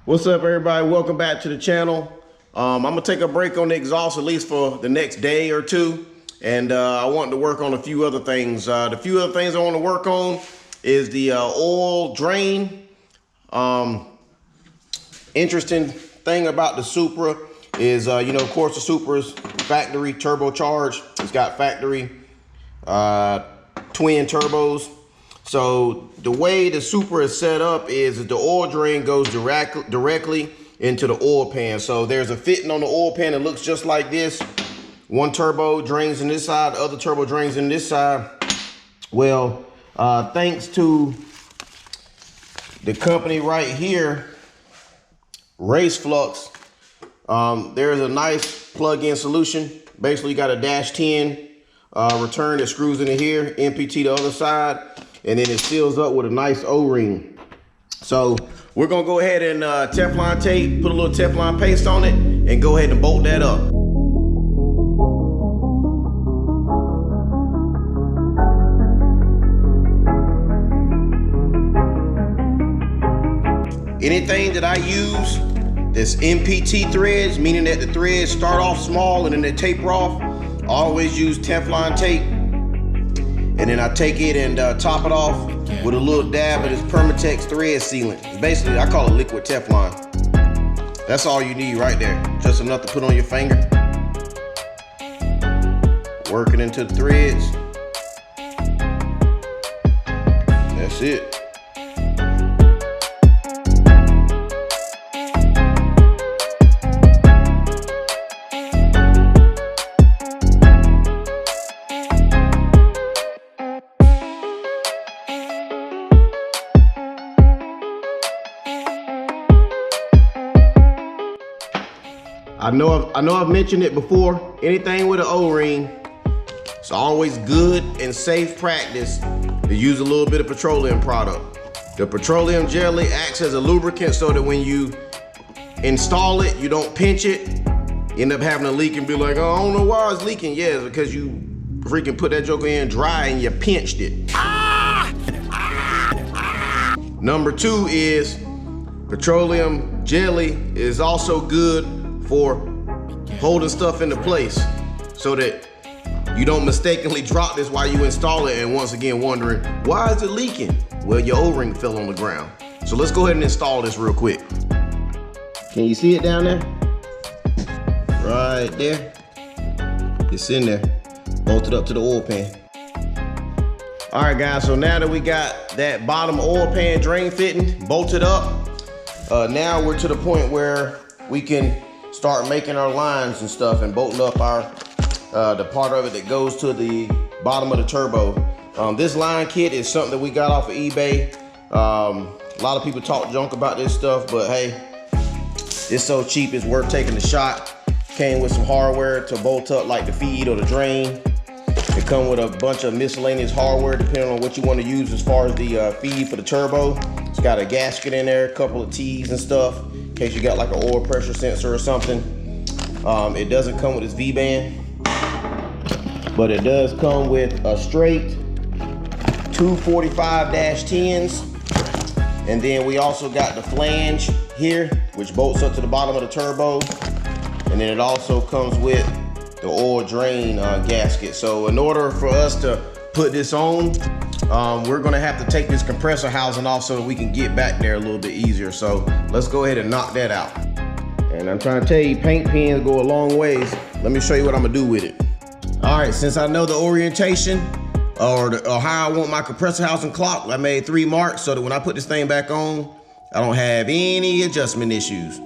What's up, everybody? Welcome back to the channel. I'm gonna take a break on the exhaust at least for the next day or two, and I want to work on a few other things. The few other things I want to work on is the oil drain. Interesting thing about the Supra is, you know, of course, the Supra's factory turbocharged. It's got factory twin turbos. So the way the Supra is set up is that the oil drain goes directly into the oil pan. So there's a fitting on the oil pan that looks just like this. One turbo drains in this side, the other turbo drains in this side. Well, thanks to the company right here, Race Flux, there's a nice plug-in solution. Basically, you got a -10 return that screws into here, MPT the other side, and then it seals up with a nice O-ring. So we're gonna go ahead and Teflon tape, put a little Teflon paste on it, and go ahead and bolt that up. Anything that I use that's MPT threads, meaning that the threads start off small and then they taper off, I always use Teflon tape. And then I take it and top it off with a little dab of this Permatex thread sealant. It's basically, I call it liquid Teflon. That's all you need right there. Just enough to put on your finger. Work it into the threads. That's it. I know I've mentioned it before. Anything with an O-ring, it's always good and safe practice to use a little bit of petroleum product. The petroleum jelly acts as a lubricant so that when you install it, you don't pinch it, end up having a leak and be like, oh, I don't know why it's leaking. Yeah, it's because you freaking put that joker in dry and you pinched it. Number 2 is petroleum jelly is also good for holding stuff into place so that you don't mistakenly drop this while you install it and once again wondering, why is it leaking? Well, your O-ring fell on the ground. So let's go ahead and install this real quick. Can you see it down there? Right there. It's in there, bolted up to the oil pan. All right, guys, so now that we got that bottom oil pan drain fitting bolted up, now we're to the point where we can start making our lines and stuff and bolting up our the part of it that goes to the bottom of the turbo. This line kit is something that we got off of eBay. A lot of people talk junk about this stuff, but hey, it's so cheap, it's worth taking the shot. Came with some hardware to bolt up like the feed or the drain. It come with a bunch of miscellaneous hardware depending on what you want to use as far as the feed for the turbo. It's got a gasket in there, a couple of T's and stuff, in case you got like an oil pressure sensor or something. It doesn't come with this V-band, but it does come with a straight 245-10s. And then we also got the flange here, which bolts up to the bottom of the turbo. And then it also comes with the oil drain gasket. So in order for us to put this on, we're gonna have to take this compressor housing off so that we can get back there a little bit easier. So let's go ahead and knock that out. And I'm trying to tell you, paint pens go a long ways. Let me show you what I'm gonna do with it. All right, since I know the orientation or how I want my compressor housing clocked, I made 3 marks so that when I put this thing back on, I don't have any adjustment issues.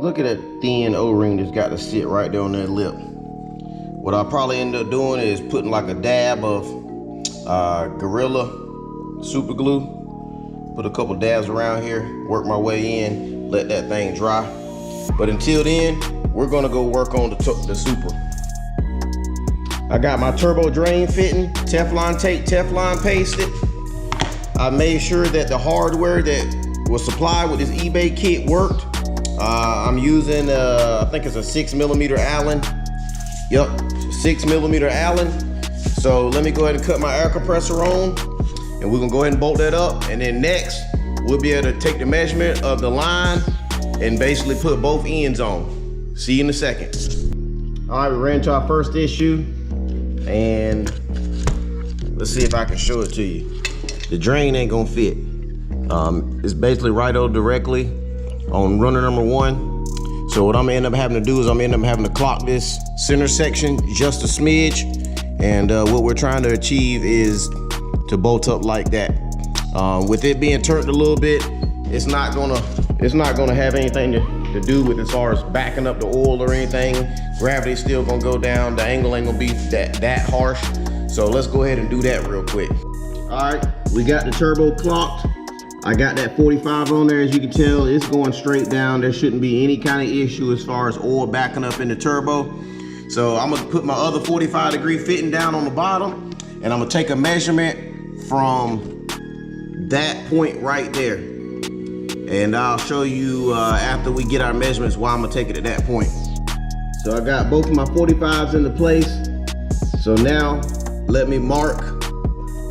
Look at that thin O-ring that's got to sit right there on that lip. What I'll probably end up doing is putting like a dab of Gorilla super glue. Put a couple dabs around here, work my way in, let that thing dry. But until then, we're gonna go work on the Supra. I got my turbo drain fitting, Teflon tape, Teflon pasted. I made sure that the hardware that was supplied with this eBay kit worked. I'm using, I think it's a 6mm Allen Yep, 6mm Allen. So let me go ahead and cut my air compressor on, and we're gonna go ahead and bolt that up. And then next, we'll be able to take the measurement of the line and basically put both ends on. See you in a second. All right, we ran to our first issue, and let's see if I can show it to you. The drain ain't gonna fit. It's basically right over directly on runner number 1. So what I'm gonna end up having to do is I'm gonna end up having to clock this center section just a smidge. And what we're trying to achieve is to bolt up like that. With it being turned a little bit, it's not gonna have anything to do with as far as backing up the oil or anything. Gravity's still gonna go down. The angle ain't gonna be that harsh. So let's go ahead and do that real quick. All right, we got the turbo clocked. I got that 45 on there. As you can tell, it's going straight down. There shouldn't be any kind of issue as far as oil backing up in the turbo. So I'm gonna put my other 45-degree fitting down on the bottom, and I'm gonna take a measurement from that point right there. And I'll show you after we get our measurements why I'm gonna take it at that point. So I got both of my 45s into place. So now let me mark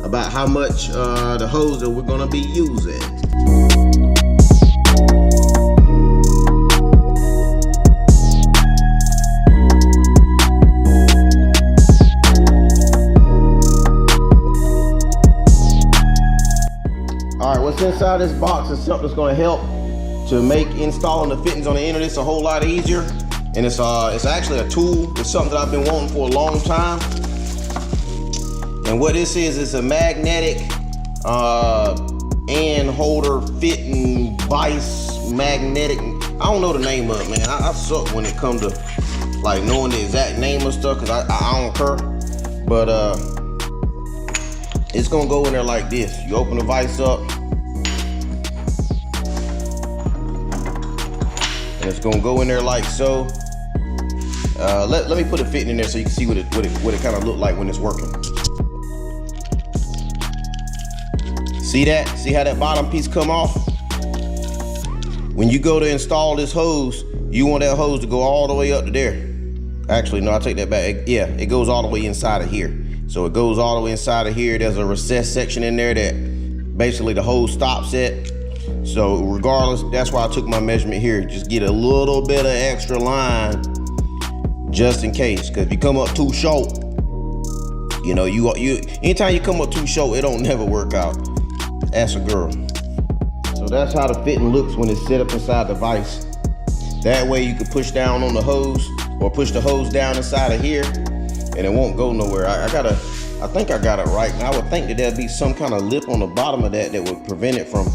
about how much the hose that we're gonna be using. All right, what's inside this box is something that's gonna help to make installing the fittings on the end of this a whole lot easier. And it's actually a tool. It's something that I've been wanting for a long time. And what this is a magnetic end holder fitting Vise magnetic. I don't know the name of it, man. I suck when it comes to like knowing the exact name of stuff, because I don't care. But it's gonna go in there like this. You open the Vise up, and it's gonna go in there like so. Let me put a fitting in there so you can see what it kind of look like when it's working. See that? See how that bottom piece come off? When you go to install this hose, you want that hose to go all the way up to there. Actually, no, I take that back. Yeah, it goes all the way inside of here. So it goes all the way inside of here. There's a recessed section in there that basically the hose stops at. So regardless, that's why I took my measurement here. Just get a little bit of extra line just in case. Because if you come up too short, you know, anytime you come up too short, it don't never work out. Ask a girl. So that's how the fitting looks when it's set up inside the Vise. That way you can push down on the hose or push the hose down inside of here and it won't go nowhere. I think I got it right. And I would think that there'd be some kind of lip on the bottom of that would prevent it from,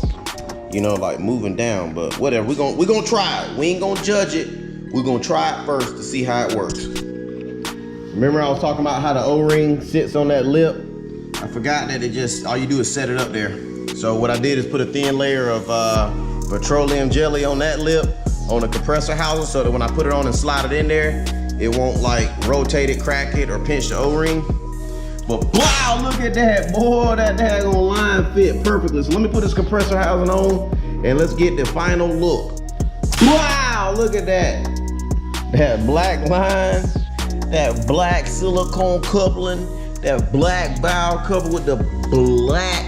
you know, like moving down. But whatever, we're gonna try it. We ain't gonna judge it. We're gonna try it first to see how it works. Remember I was talking about how the O-ring sits on that lip? I forgot that all you do is set it up there. So what I did is put a thin layer of petroleum jelly on that lip, on the compressor housing, so that when I put it on and slide it in there, it won't like rotate it, crack it, or pinch the O-ring. But wow, look at that, boy, that daggone line fit perfectly. So let me put this compressor housing on and let's get the final look. Wow, look at that. That black line, that black silicone coupling, that black valve cover with the black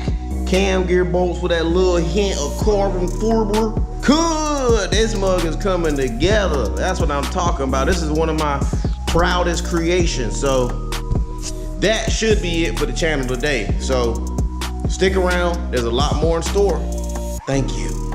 cam gear bolts with that little hint of carbon fiber. Good, this mug is coming together. That's what I'm talking about. This is one of my proudest creations. So that should be it for the channel today. So stick around, there's a lot more in store. Thank you.